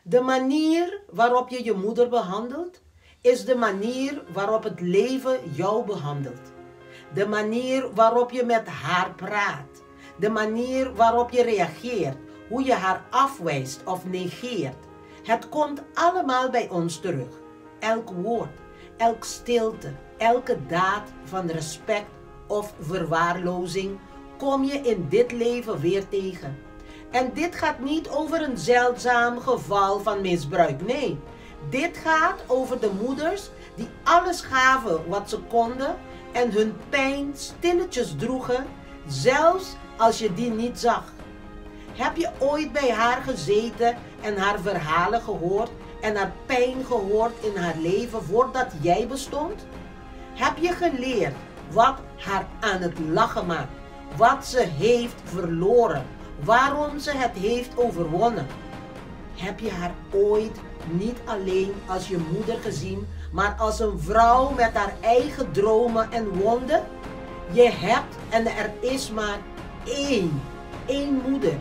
De manier waarop je je moeder behandelt, is de manier waarop het leven jou behandelt. De manier waarop je met haar praat, de manier waarop je reageert, hoe je haar afwijst of negeert. Het komt allemaal bij ons terug. Elk woord, elk stilte, elke daad van respect of verwaarlozing kom je in dit leven weer tegen. En dit gaat niet over een zeldzaam geval van misbruik. Nee, dit gaat over de moeders die alles gaven wat ze konden en hun pijn stilletjes droegen, zelfs als je die niet zag. Heb je ooit bij haar gezeten en haar verhalen gehoord en haar pijn gehoord in haar leven voordat jij bestond? Heb je geleerd wat haar aan het lachen maakt, wat ze heeft verloren, waarom ze het heeft overwonnen? Heb je haar ooit niet alleen als je moeder gezien, maar als een vrouw met haar eigen dromen en wonden? Je hebt en er is maar één moeder.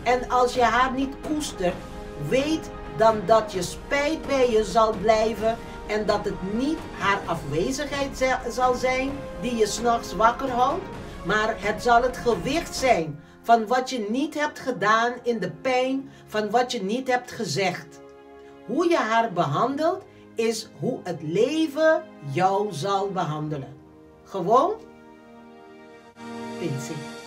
En als je haar niet koestert, weet dan dat je spijt bij je zal blijven en dat het niet haar afwezigheid zal zijn die je 's nachts wakker houdt, maar het zal het gewicht zijn van wat je niet hebt gedaan in de pijn van wat je niet hebt gezegd. Hoe je haar behandelt is hoe het leven jou zal behandelen. Gewoon Pinsie.